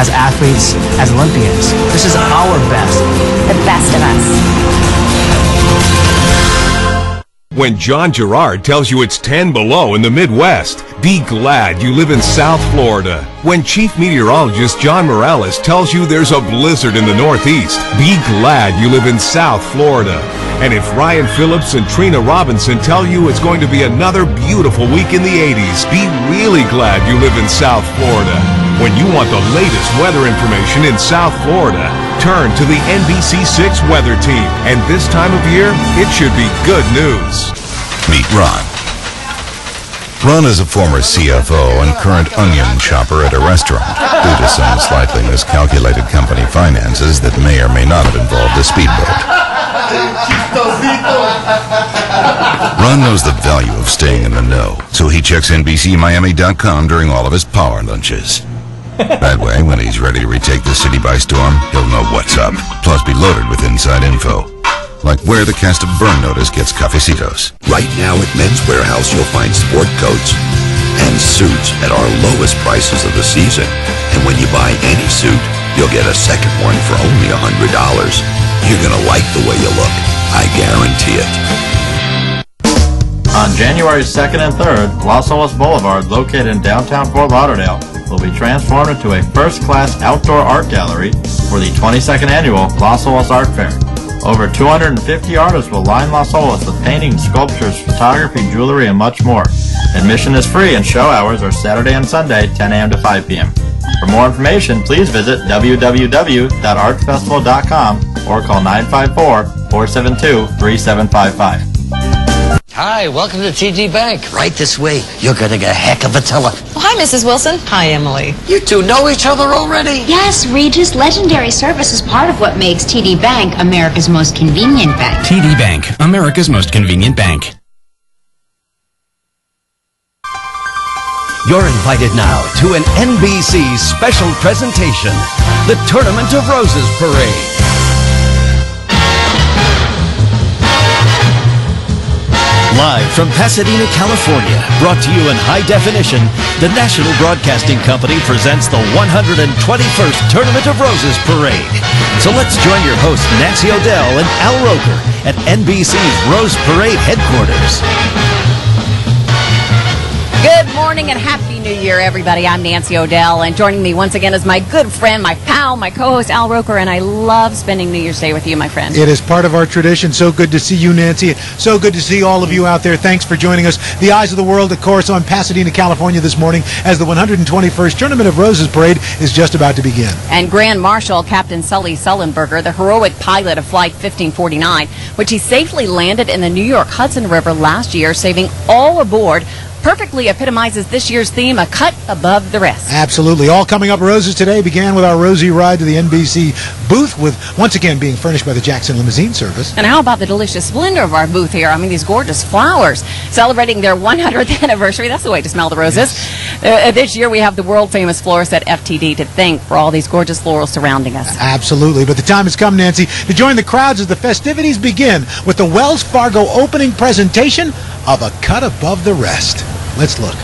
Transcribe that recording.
as athletes, as Olympians. This is our best. The best of us. When John Gerard tells you it's 10 below in the Midwest, be glad you live in South Florida. When Chief Meteorologist John Morales tells you there's a blizzard in the Northeast, be glad you live in South Florida. And if Ryan Phillips and Trina Robinson tell you it's going to be another beautiful week in the 80s, be really glad you live in South Florida. When you want the latest weather information in South Florida, turn to the NBC6 weather team. And this time of year, it should be good news. Meet Ron. Ron is a former CFO and current onion shopper at a restaurant due to some slightly miscalculated company finances that may or may not have involved a speedboat. Ron knows the value of staying in the know, so he checks NBCMiami.com during all of his power lunches. That way, when he's ready to retake the city by storm, he'll know what's up, plus be loaded with inside info. Like where the cast of Burn Notice gets cafecitos. Right now at Men's Warehouse, you'll find sport coats and suits at our lowest prices of the season. And when you buy any suit, you'll get a second one for only $100. You're going to like the way you look. I guarantee it. On January 2nd and 3rd, Las Olas Boulevard, located in downtown Fort Lauderdale, will be transformed into a first-class outdoor art gallery for the 22nd annual Las Olas Art Fair. Over 250 artists will line Las Olas with paintings, sculptures, photography, jewelry, and much more. Admission is free and show hours are Saturday and Sunday, 10 a.m. to 5 p.m. For more information, please visit www.artfestival.com or call 954-472-3755. Hi, welcome to TD Bank. Right this way. You're getting a heck of a teller. Oh, hi, Mrs. Wilson. Hi, Emily. You two know each other already? Yes, Regis. Legendary service is part of what makes TD Bank America's most convenient bank. TD Bank, America's most convenient bank. You're invited now to an NBC special presentation, the Tournament of Roses Parade. Live from Pasadena, California, brought to you in high definition, the National Broadcasting Company presents the 121st Tournament of Roses Parade. So let's join your hosts Nancy O'Dell and Al Roker at NBC's Rose Parade headquarters. Good morning and Happy New Year, everybody. I'm Nancy O'Dell, and joining me once again is my good friend, my pal, my co-host, Al Roker, and I love spending New Year's Day with you, my friend. It is part of our tradition. So good to see you, Nancy. So good to see all of you out there. Thanks for joining us. The eyes of the world, of course, on Pasadena, California this morning as the 121st Tournament of Roses Parade is just about to begin. And Grand Marshal Captain Sully Sullenberger, the heroic pilot of Flight 1549, which he safely landed in the New York Hudson River last year, saving all aboard, perfectly epitomizes this year's theme, a cut above the rest. Absolutely. All coming up roses today began with our Rosie ride to the NBC booth, with once again being furnished by the Jackson Limousine Service. And how about the delicious splendor of our booth here? I mean, these gorgeous flowers celebrating their 100th anniversary. That's the way to smell the roses. Yes. This year we have the world-famous florist at FTD to thank for all these gorgeous florals surrounding us. Absolutely. But the time has come, Nancy, to join the crowds as the festivities begin with the Wells Fargo opening presentation of A Cut Above the Rest. Let's look.